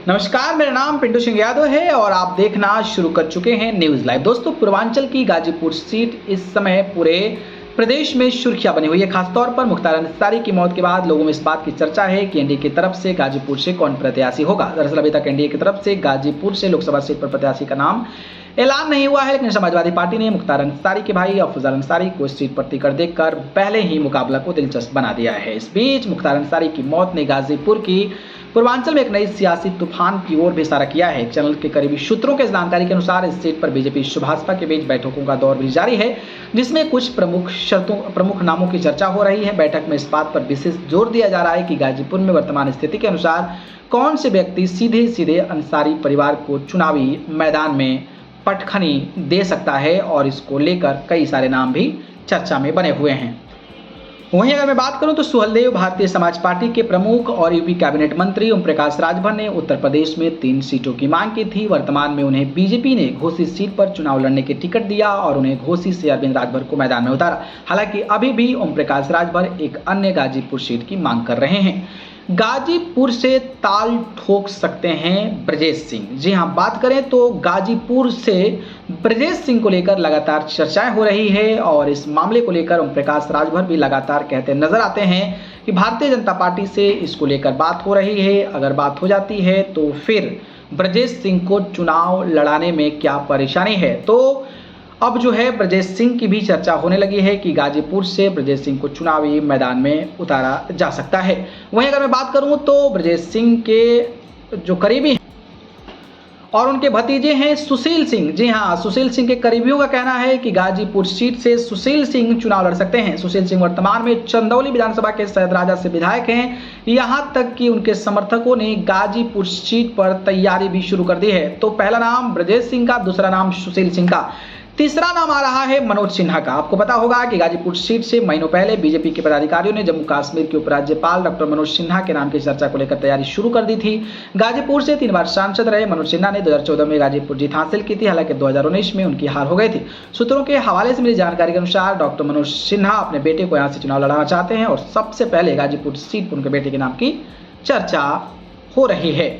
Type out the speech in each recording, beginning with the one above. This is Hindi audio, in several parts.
नमस्कार, मेरा नाम पिंटू सिंह यादव है और आप देखना शुरू कर चुके हैं न्यूज लाइव। दोस्तों, पूर्वांचल की गाजीपुर सीट इस समय पूरे प्रदेश में सुर्खियां बनी हुई है। खासतौर पर मुख्तार अंसारी की मौत के बाद लोगों में इस बात की चर्चा है कि एनडीए की तरफ से गाजीपुर से कौन प्रत्याशी होगा। दरअसल अभी तक एनडीए की तरफ से गाजीपुर से लोकसभा सीट पर प्रत्याशी का नाम ऐलान नहीं हुआ है, लेकिन समाजवादी पार्टी ने मुख्तार अंसारी के भाई अफजल अंसारी को इस सीट पर टिकट देकर पहले ही मुकाबला को दिलचस्प बना दिया है। इस बीच मुख्तार अंसारी की मौत ने गाजीपुर की पूर्वांचल में एक नई सियासी तूफान की ओर भी इशारा किया है। चैनल के करीबी सूत्रों के जानकारी के अनुसार इस सीट पर बीजेपी भाजपा के बीच बैठकों का दौर भी जारी है, जिसमें कुछ प्रमुख नामों की चर्चा हो रही है। बैठक में इस बात पर विशेष जोर दिया जा रहा है कि गाजीपुर में वर्तमान स्थिति के अनुसार कौन से व्यक्ति सीधे सीधे अंसारी परिवार को चुनावी मैदान में पटखनी दे सकता है, और इसको लेकर कई सारे नाम भी चर्चा में बने हुए हैं। वहीं अगर मैं बात करूं तो सुहलदेव भारतीय समाज पार्टी के प्रमुख और यूपी कैबिनेट मंत्री ओम प्रकाश राजभर ने उत्तर प्रदेश में 3 सीटों की मांग की थी। वर्तमान में उन्हें बीजेपी ने घोसी सीट पर चुनाव लड़ने की टिकट दिया और उन्हें घोसी से अरविंद राजभर को मैदान में उतारा। हालांकि अभी भी ओम प्रकाश राजभर एक अन्य गाजीपुर सीट की मांग कर रहे हैं। गाजीपुर से ताल ठोक सकते हैं ब्रजेश सिंह। जी हां, बात करें तो गाजीपुर से ब्रजेश सिंह को लेकर लगातार चर्चाएं हो रही है और इस मामले को लेकर ओम प्रकाश राजभर भी लगातार कहते नजर आते हैं कि भारतीय जनता पार्टी से इसको लेकर बात हो रही है। अगर बात हो जाती है तो फिर ब्रजेश सिंह को चुनाव लड़ाने में क्या परेशानी है। तो अब जो है ब्रजेश सिंह की भी चर्चा होने लगी है कि गाजीपुर से ब्रजेश सिंह को चुनावी मैदान में उतारा जा सकता है। वहीं अगर मैं बात करूं तो ब्रजेश सिंह के जो करीबी हैं और उनके भतीजे हैं सुशील सिंह। जी हां, सुशील सिंह के करीबियों का कहना है कि गाजीपुर सीट से सुशील सिंह चुनाव लड़ सकते हैं। सुशील सिंह वर्तमान में चंदौली विधानसभा के सैदराजा से विधायक हैं। यहां तक कि उनके समर्थकों ने गाजीपुर सीट पर तैयारी भी शुरू कर दी है। तो पहला नाम ब्रजेश सिंह का, दूसरा नाम सुशील सिंह का, तीसरा नाम आ रहा है मनोज सिन्हा का। आपको पता होगा कि गाजीपुर सीट से महीनों पहले बीजेपी के पदाधिकारियों ने जम्मू कश्मीर के उपराज्यपाल डॉक्टर मनोज सिन्हा के नाम की चर्चा को लेकर तैयारी शुरू कर दी थी। गाजीपुर से 3 बार सांसद रहे मनोज सिन्हा ने 2014 में गाजीपुर जीत हासिल की थी। हालांकि 2019 में उनकी हार हो गई थी। सूत्रों के हवाले से मिली जानकारी के अनुसार डॉक्टर मनोज सिन्हा अपने बेटे को यहां से चुनाव लड़ाना चाहते हैं और सबसे पहले गाजीपुर सीट पर उनके बेटे के नाम की चर्चा हो रही है।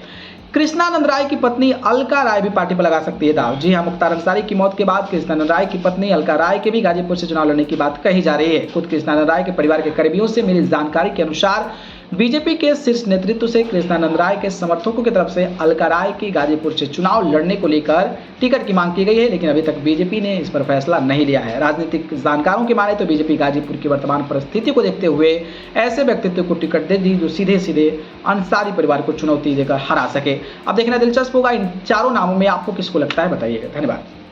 कृष्णानंद राय की पत्नी अलका राय भी पार्टी पर लगा सकती है दांव। जी हां, मुख्तार अंसारी की मौत के बाद कृष्णानंद राय की पत्नी अलका राय के भी गाजीपुर से चुनाव लड़ने की बात कही जा रही है। खुद कृष्णानंद राय के परिवार के करीबियों से मिली जानकारी के अनुसार बीजेपी के शीर्ष नेतृत्व से कृष्णानंद राय के समर्थकों की तरफ से अलका राय की गाजीपुर से चुनाव लड़ने को लेकर टिकट की मांग की गई है, लेकिन अभी तक बीजेपी ने इस पर फैसला नहीं लिया है। राजनीतिक जानकारों की माने तो बीजेपी गाजीपुर की वर्तमान परिस्थिति को देखते हुए ऐसे व्यक्तित्व को टिकट दे दी जो सीधे सीधे अंसारी परिवार को चुनौती देकर हरा सके। अब देखना दिलचस्प होगा इन चारों नामों में आपको किसको लगता है, बताइएगा। धन्यवाद।